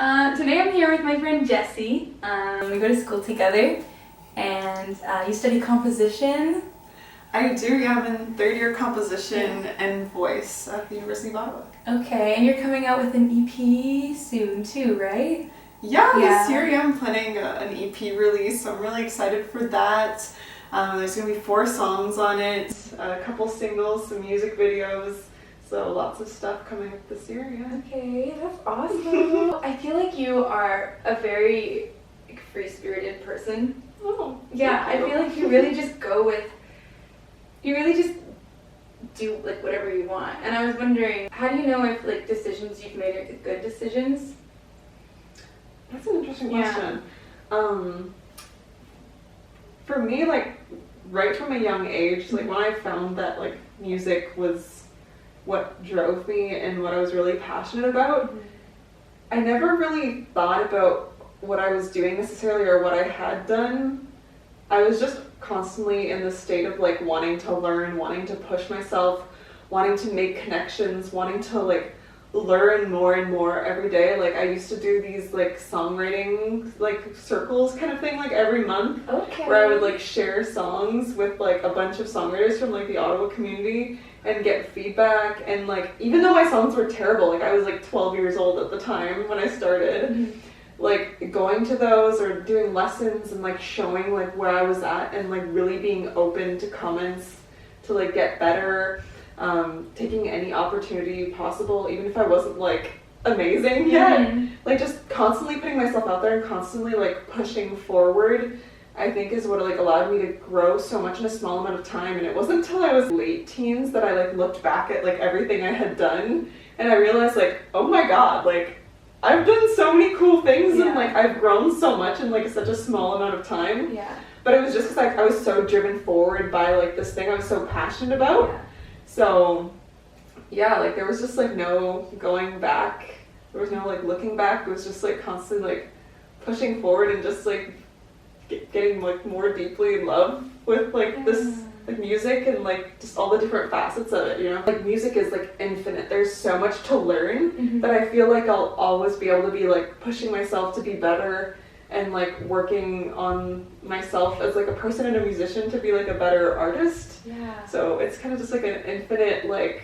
Today I'm here with my friend Jessy. We go to school together, and you study composition. I do, yeah, I'm in third year composition and voice at the University of Ottawa. Okay, and you're coming out with an EP soon too, right? Yeah, this year, I'm planning an EP release, so I'm really excited for that. There's going to be 4 songs on it, a couple singles, some music videos, so lots of stuff coming up this year, yeah. Okay, that's awesome. I feel like you are a very free-spirited person. Oh, yeah, I feel like you really just go with, you really just do like whatever you want. And I was wondering, how do you know if like decisions you've made are good decisions? That's an interesting question. For me, like, right from a young age, like when I found that like music was what drove me and what I was really passionate about, I never really thought about what I was doing necessarily or what I had done. I was just constantly in the state of like wanting to learn, wanting to push myself, wanting to make connections, wanting to like learn more and more every day. Like I used to do these like songwriting like circles kind of thing like every month, where I would like share songs with like a bunch of songwriters from like the Ottawa community and get feedback. And like even though my songs were terrible, like I was like 12 years old at the time when I started, like going to those or doing lessons and like showing like where I was at and like really being open to comments to like get better. Taking any opportunity possible, even if I wasn't like amazing yet, like just constantly putting myself out there and constantly like pushing forward, I think is what like allowed me to grow so much in a small amount of time. And it wasn't until I was late teens that I like looked back at like everything I had done and I realized like, oh my god, like I've done so many cool things and like I've grown so much in like such a small amount of time. But it was just because like I was so driven forward by like this thing I was so passionate about. So yeah, like there was just like no going back. There was no like looking back. It was just like constantly like pushing forward and just like getting like more deeply in love with like this like music and like just all the different facets of it, you know? Like music is like infinite. There's so much to learn that I feel like I'll always be able to be like pushing myself to be better and like working on myself as like a person and a musician to be like a better artist. So it's kind of just like an infinite like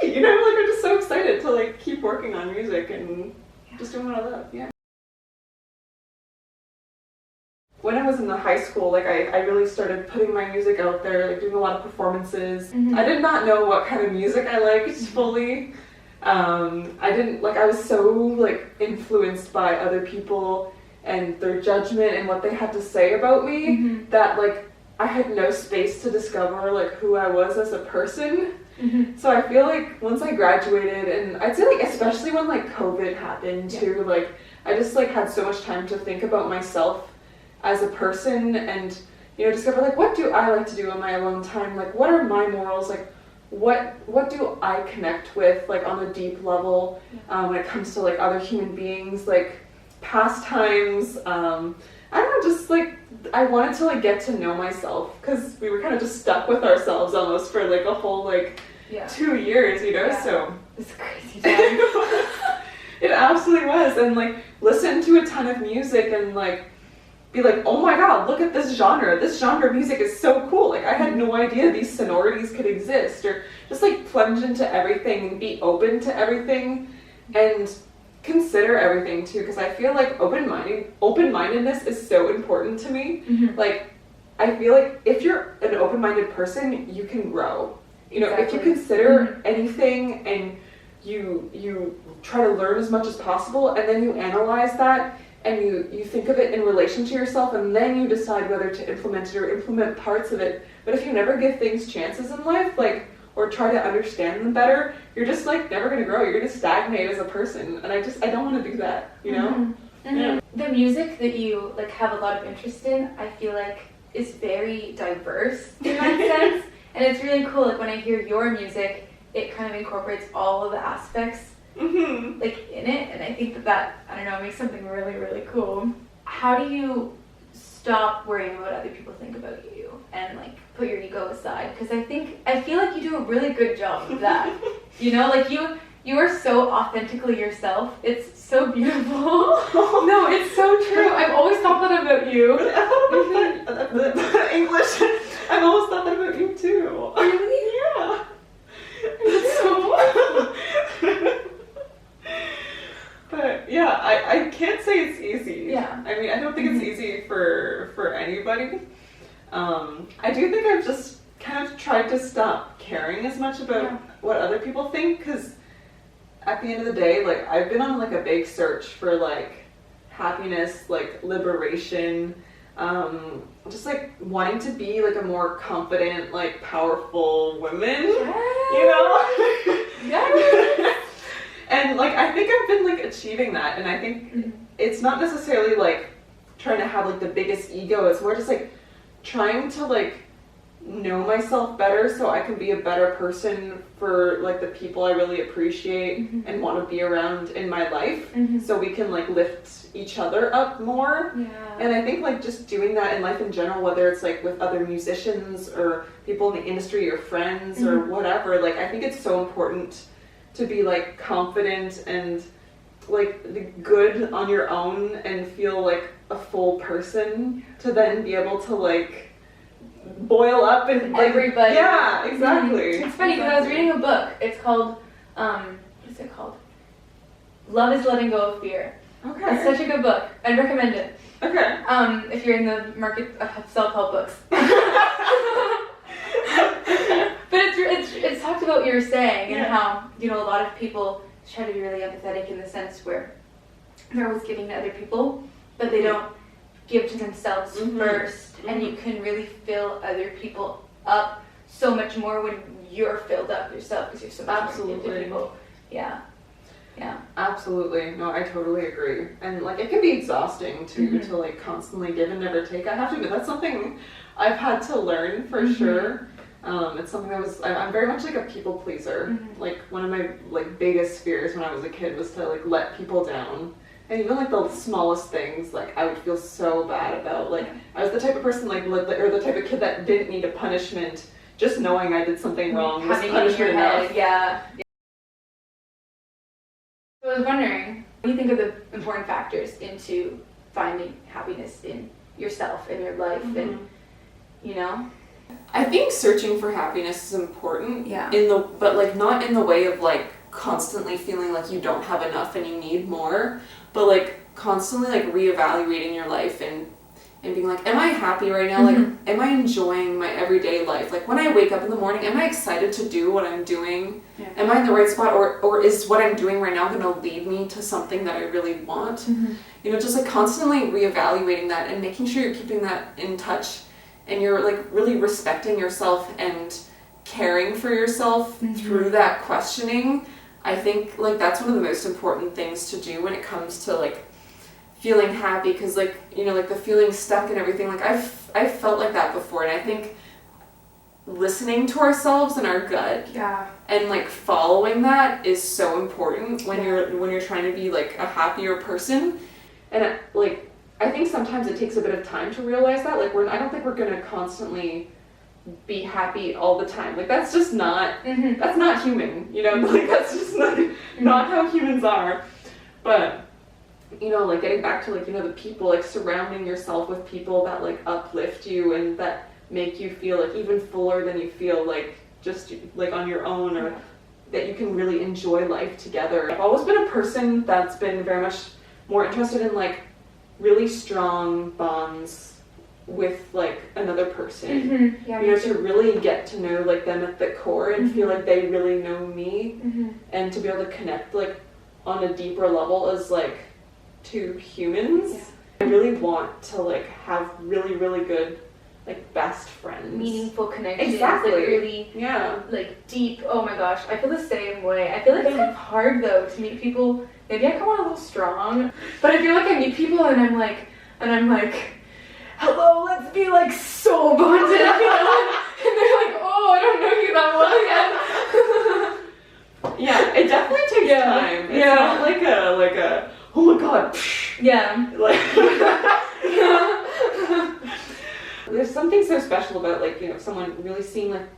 you know, like I'm just so excited to like keep working on music and just doing what I love. When I was in the high school, like I really started putting my music out there, like doing a lot of performances. I did not know what kind of music I liked fully. I didn't like, I was so like influenced by other people and their judgment and what they had to say about me that like I had no space to discover like who I was as a person. So I feel like once I graduated, and I'd say like especially when like COVID happened too, like I just like had so much time to think about myself as a person and, you know, discover like what do I like to do in my alone time, like what are my morals, like what do I connect with like on a deep level when it comes to like other human beings, like pastimes. I don't know, just like I wanted to like get to know myself because we were kind of just stuck with ourselves almost for like a whole like 2 years, you know. So it's crazy time. It absolutely was. And like listen to a ton of music and like be like, oh my god, look at this genre of music is so cool, like I had no idea these sonorities could exist. Or just like plunge into everything and be open to everything and consider everything too, because I feel like open-mindedness is so important to me. Like I feel like if you're an open-minded person, you can grow, you know. If you consider anything and you try to learn as much as possible and then you analyze that and you think of it in relation to yourself and then you decide whether to implement it or implement parts of it. But if you never give things chances in life, like, or try to understand them better, you're just like never gonna grow. You're gonna stagnate as a person, and I don't want to do that, you know. The music that you like have a lot of interest in, I feel like is very diverse in that sense, and it's really cool. Like when I hear your music, it kind of incorporates all of the aspects like in it, and I think that I don't know, makes something really, really cool. How do you stop worrying about what other people think about you and like put your ego aside? Because I feel like you do a really good job of that. You know, like you You are so authentically yourself. It's so beautiful. No, it's so true. I've always thought that about you. English. I've always thought that about you too. Really? Yeah. It's so But yeah, I can't say it's easy. Yeah. I mean, I don't think it's easy for anybody. I do think I've just kind of tried to stop caring as much about what other people think, because at the end of the day, like, I've been on like a big search for like happiness, like liberation, just like wanting to be like a more confident, like powerful woman, you know? Yes. And like, I think I've been like achieving that, and I think it's not necessarily like trying to have like the biggest ego. It's more just like trying to like know myself better so I can be a better person for like the people I really appreciate and want to be around in my life, so we can like lift each other up more. And I think like just doing that in life in general, whether it's like with other musicians or people in the industry or friends or whatever, like I think it's so important to be like confident and like good on your own and feel like a full person to then be able to like boil up and like, everybody. Yeah, exactly. It's funny because I was reading a book. It's called what is it called? Love is Letting Go of Fear. Okay. It's such a good book. I'd recommend it. Okay. If you're in the market of self-help books. But it's talked about what you were saying and how, you know, a lot of people try to be really empathetic in the sense where they're always giving to other people, but they don't give to themselves first, and you can really fill other people up so much more when you're filled up yourself because you're so much more into people. Yeah. Absolutely. No, I totally agree. And like it can be exhausting too to like constantly give and never take. I have to admit that's something I've had to learn for sure. It's something I'm very much like a people pleaser. Like one of my like biggest fears when I was a kid was to like let people down. And even like the smallest things, like I would feel so bad about. Like I was the type of person like or the type of kid that didn't need a punishment. Just knowing I did something wrong was punishment enough. Yeah. So I was wondering, what do you think are the important factors into finding happiness in yourself and your life, and you know? I think searching for happiness is important. Yeah. But like not in the way of like constantly feeling like you don't have enough and you need more, but like constantly like reevaluating your life and being like, am I happy right now? Like, am I enjoying my everyday life? Like when I wake up in the morning, am I excited to do what I'm doing? Yeah. Am I in the right spot, or is what I'm doing right now going to lead me to something that I really want? You know, just like constantly reevaluating that and making sure you're keeping that in touch, and you're like really respecting yourself and caring for yourself through that questioning. I think like that's one of the most important things to do when it comes to like feeling happy, because like, you know, like the feeling stuck and everything, like I've felt like that before, and I think listening to ourselves and our gut and like following that is so important when you're trying to be like a happier person. And like I think sometimes it takes a bit of time to realize that, like I don't think we're gonna constantly be happy all the time. Like that's just not that's not human, you know. Like that's just not how humans are. But you know, like getting back to like, you know, the people, like surrounding yourself with people that like uplift you and that make you feel like even fuller than you feel like just like on your own, or that you can really enjoy life together. I've always been a person that's been very much more interested in like really strong bonds with like another person, you know, to really get to know like them at the core and feel like they really know me, and to be able to connect like on a deeper level as like two humans. I really want to like have really, really good like best friends, Meaningful connections. Exactly. Like really like deep. Oh my gosh, I feel the same way. I feel like it's kind of hard though to meet people. Maybe I come on a little strong, but I feel like I meet people and I'm like hello, let's be like so bonded, you know? And they're like, oh, I don't know you that well yet. Yeah, it definitely takes time. It's not like a oh my god. Like there's something so special about like, you know, someone really seeing like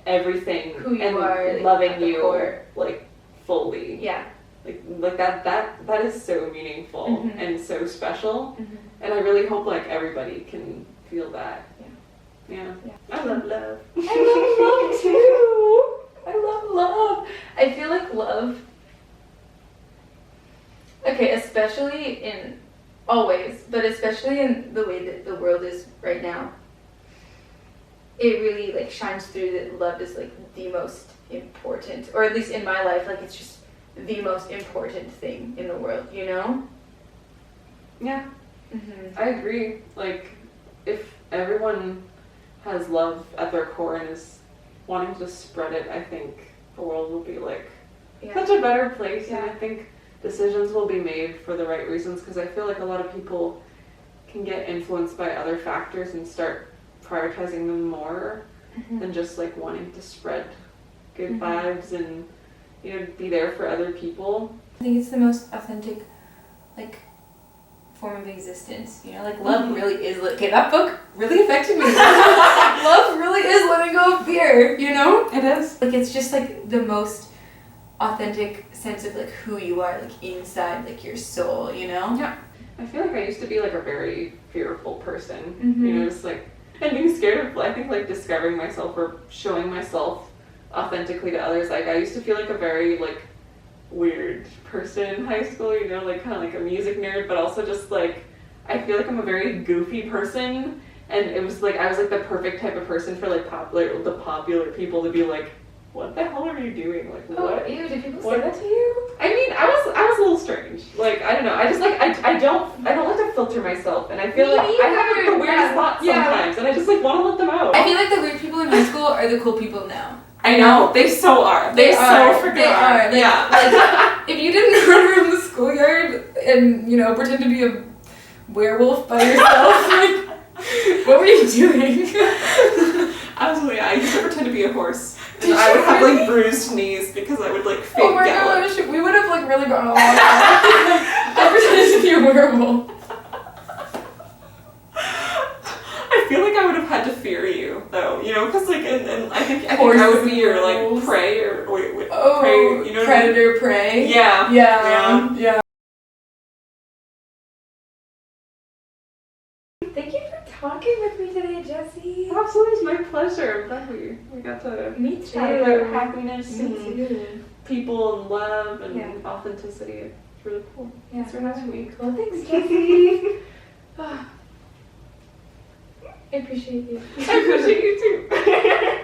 everything who you and are, loving at the you core. like fully. Yeah. Like that is so meaningful Mhm. and so special. Mhm. And I really hope like everybody can feel that. Yeah. I love love. I love love too. I love love. I feel like love. Okay, especially in always, but especially in the way that the world is right now. It really like shines through that love is like the most important, or at least in my life, like it's just the most important thing in the world, you know? Yeah. Mm-hmm. I agree. Like, if everyone has love at their core and is wanting to spread it, I think the world will be like such a better place. Yeah. And I think decisions will be made for the right reasons, because I feel like a lot of people can get influenced by other factors and start prioritizing them more Mm-hmm. than just like wanting to spread good Mhm. vibes and, you know, be there for other people. I think it's the most authentic, like, form of existence. You know, like love really is. Okay, that book really affected me. Love really is letting go of fear. You know, It is. like it's just like the most authentic sense of like who you are, like inside, like your soul. You know. Yeah. I feel like I used to be like a very fearful person, Mhm. you know, just like, and being scared of, I think, like discovering myself or showing myself authentically to others. Like, I used to feel like a very like weird person in high school, you know, like kind of like a music nerd, but also just like, I feel like I'm a very goofy person, and it was like, I was like the perfect type of person for like the popular people to be like, what the hell are you doing? Like, what? Oh, ew, did people What? say that to you? I mean, I was a little strange. Like, I don't know. I just like I don't like to filter myself, and I feel Me like I have like, the neither. weirdest thoughts Yeah. sometimes, and I just like want to let them out. I feel like the weird people in high school are the cool people now. I know. They so are. They so freaking They are. Like, Yeah. like, if you didn't run around the schoolyard and, you know, pretend to be a werewolf by yourself, like, what were you doing? Absolutely. I used to pretend to be a horse. And I would have like bruised knees because I would like fake Oh my gallop. gosh, we would have like really gone along. I pretended to be a werewolf. I feel like I would have had to fear you though, you know, because like, and I think I would be your like Horses. prey or wait, Oh, prey, you know what I mean? predator prey. Yeah. Yeah. Thank you for talking with me today, Jessy. Absolutely, it's my pleasure. I'm glad we got to Me chat about happiness Me and too. people and love and Yeah. authenticity. It's really cool. Yeah, Thanks for having me. Well, thanks, Jessy. I appreciate you. I appreciate you too.